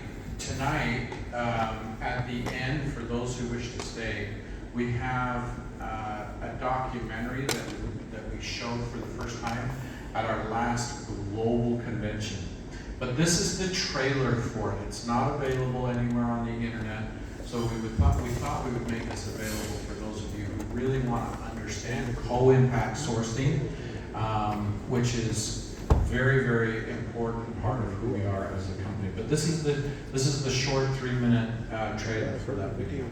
at the end, for those who wish to stay, we have a documentary that we showed for the first time at our last global convention. But this is the trailer for it. It's not available anywhere on the internet. So we thought we would make this available for those of you who really want to understand co-impact sourcing, which is very, very important part of who we are as a company. But this is the short 3-minute trailer for that video.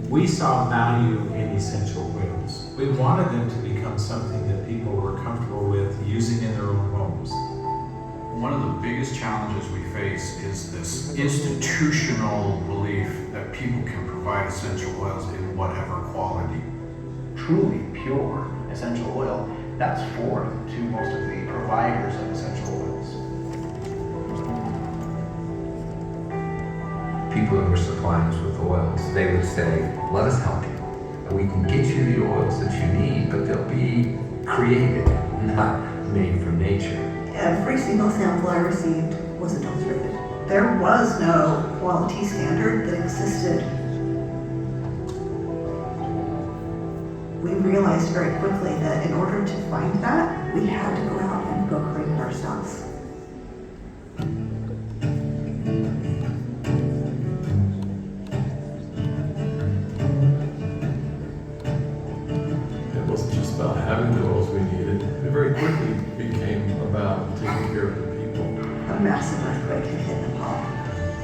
We saw value in essential oils. We wanted them to become something that people were comfortable with using in their own homes. One of the biggest challenges we face is this institutional belief that people can provide essential oils in whatever quality. Truly pure essential oil, that's foreign to most of the providers of essential oils. People who were supplying us with oils, they would say, let us help you. We can get you the oils that you need, but they'll be created, not made from nature. Every single sample I received was adulterated. There was no quality standard that existed. We realized very quickly that in order to find that, we had to go out and go create it ourselves. It wasn't just about having the oils we needed. It very quickly became about taking care of the people. A massive earthquake had hit Nepal.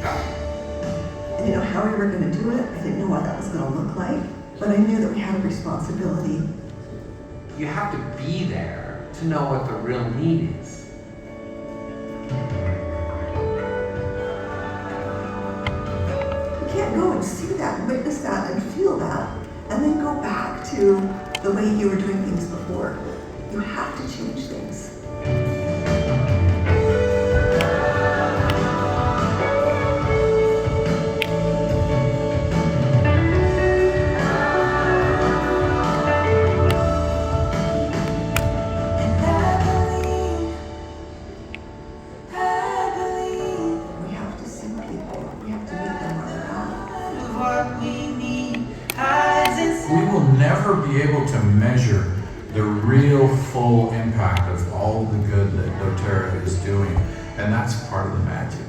I didn't know how we were going to do it. I didn't know what that was going to look like. But I knew that we had a responsibility. You have to be there to know what the real need is. You can't go and see that, and witness that, and feel that, and then go back to the way you were doing things before. You have to change things. We will never be able to measure the real full impact of all the good that Doterra is doing, and that's part of the magic.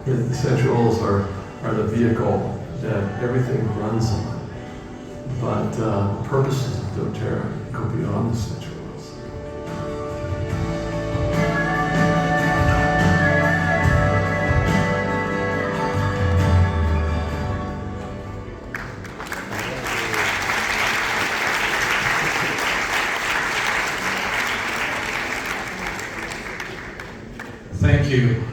The essential oils are the vehicle that everything runs on. But the purposes of Doterra go beyond the essential oils. Thank you.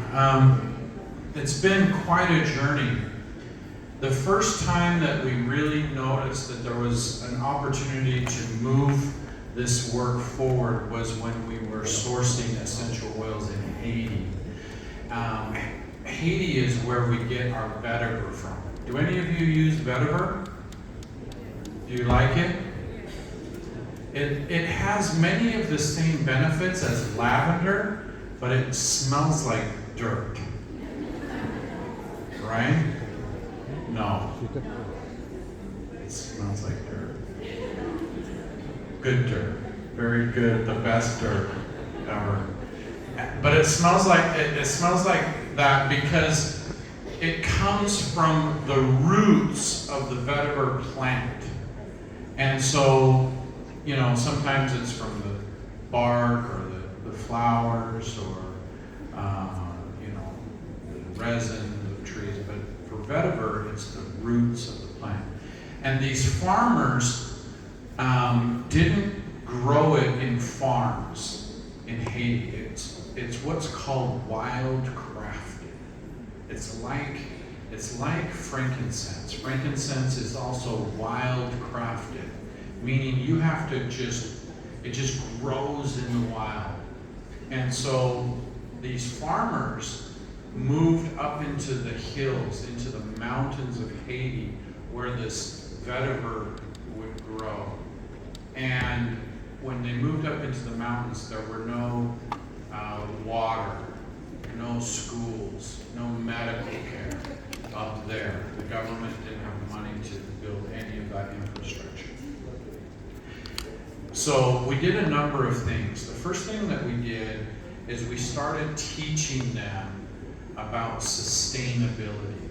It's been quite a journey. The first time that we really noticed that there was an opportunity to move this work forward was when we were sourcing essential oils in Haiti. Haiti is where we get our vetiver from. Do any of you use vetiver? Do you like it? It has many of the same benefits as lavender, but it smells like dirt. Right? No. It smells like dirt. Good dirt. Very good, the best dirt ever. But it smells like that because it comes from the roots of the vetiver plant. And so, you know, sometimes it's from the bark or the flowers or, you know, the resin of trees. But for vetiver, it's the roots of the plant. And these farmers didn't grow it in farms in Haiti. It's what's called wild crafted. It's like frankincense. Frankincense is also wild crafted, meaning you have to it just grows in the wild. And so these farmers moved up into the hills, into the mountains of Haiti, where this vetiver would grow. And when they moved up into the mountains, there were no water, no schools, no medical care up there. The government didn't have the money to build any of that infrastructure. So we did a number of things. The first thing that we did is we started teaching them about sustainability.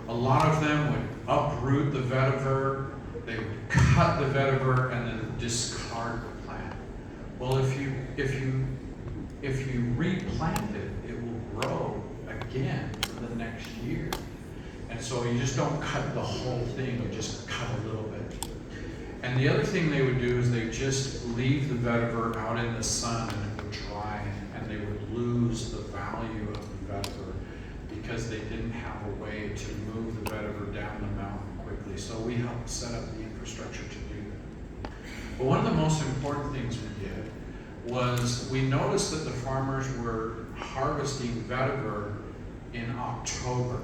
A lot of them would uproot the vetiver, they would cut the vetiver and then discard the plant. Well, if you replant it, it will grow again for the next year. And so you just don't cut the whole thing, you just cut a little bit. And the other thing they would do is they just leave the vetiver out in the sun and it would dry, and they would lose the value of the vetiver because they didn't have a way to move the vetiver down the mountain quickly. So we helped set up the infrastructure to do that. But one of the most important things we did was we noticed that the farmers were harvesting vetiver in October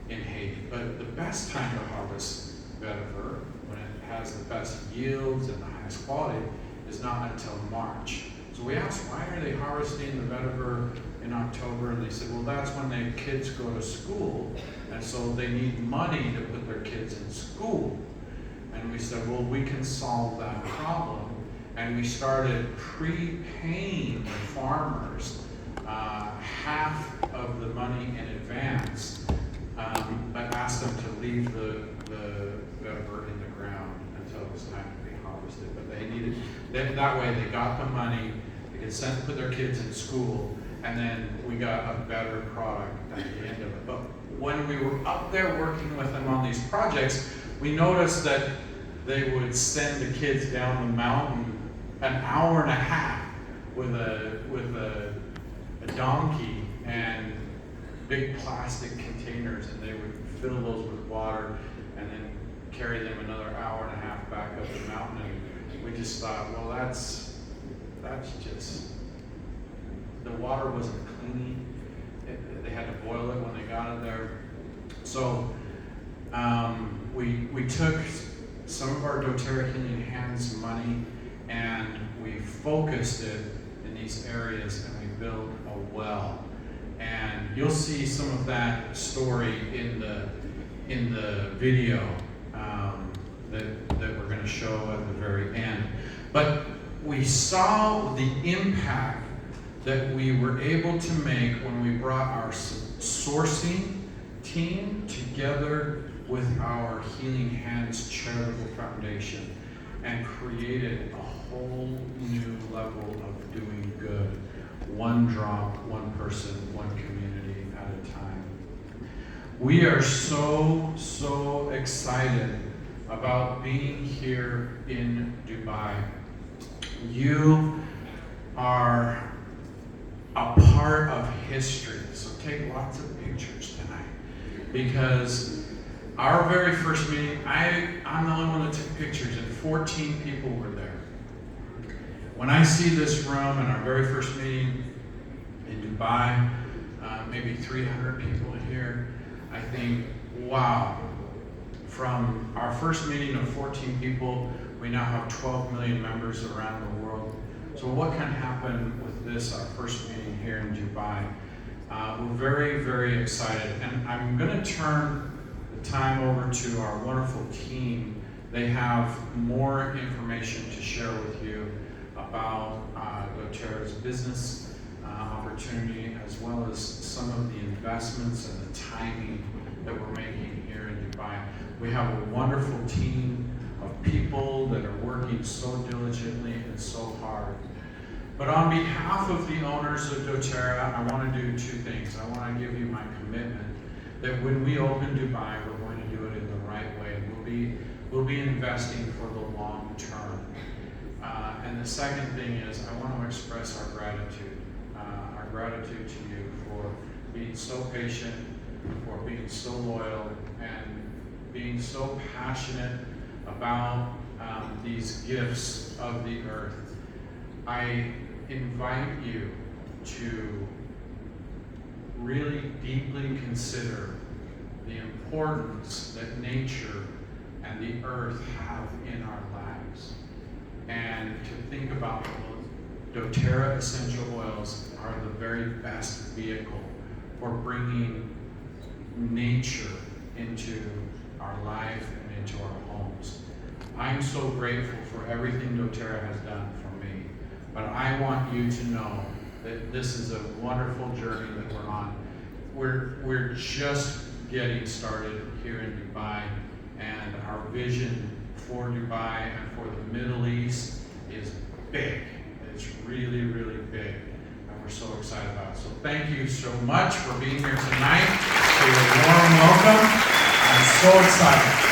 in Haiti. But the best time to harvest vetiver, when it has the best yields and the highest quality, is not until March. So we asked, why are they harvesting the vetiver in October? And they said, well, that's when their kids go to school, and so they need money to put their kids in school. And we said, well, we can solve that problem. And we started prepaying the farmers half of the money in advance, but asked them to leave the vetiver in the ground until it was time to be harvested. But they needed, that way they got the money, they could put their kids in school, and then we got a better product at the end of it. But when we were up there working with them on these projects, we noticed that they would send the kids down the mountain an hour and a half with a donkey and big plastic containers, and they would fill those with water and then carry them another hour and a half back up the mountain. And we just thought, well, that's just, the water wasn't clean. They had to boil it when they got it there. So we took some of our Doterra Healing Hands money and we focused it in these areas, and we built a well. And you'll see some of that story in the video that we're going to show at the very end. But we saw the impact that we were able to make when we brought our sourcing team together with our Healing Hands Charitable Foundation and created a whole new level of doing good. One drop, one person, one community at a time. We are so excited about being here in Dubai. You are a part of history, so take lots of pictures tonight, because our very first meeting, I'm the only one that took pictures, and 14 people were there. When I see this room and our very first meeting in Dubai, maybe 300 people here, I think, wow, From our first meeting of 14 people, we now have 12 million members around the world. So what can happen with this, our first meeting here in Dubai? We're very, very excited. And I'm going to turn the time over to our wonderful team. They have more information to share with you about Doterra's business opportunity, as well as some of the investments and the timing that we're making here in Dubai. We have a wonderful team of people that are working so diligently and so hard. But on behalf of the owners of Doterra, I want to do two things. I want to give you my commitment that when we open Dubai, we're going to do it in the right way. We'll be investing for the long term. And the second thing is, I want to express our gratitude to you for being so patient, for being so loyal, and being so passionate about these gifts of the earth. I invite you to really deeply consider the importance that nature and the earth have in our lives, and to think about Doterra essential oils are the very best vehicle for bringing nature into our life and into our homes. I'm so grateful for everything Doterra has done for me, but I want you to know that this is a wonderful journey that we're on. We're just getting started here in Dubai, and our vision for Dubai and for the Middle East is big. It's really, really big, and we're so excited about it. So thank you so much for being here tonight, for your warm welcome. I'm so excited.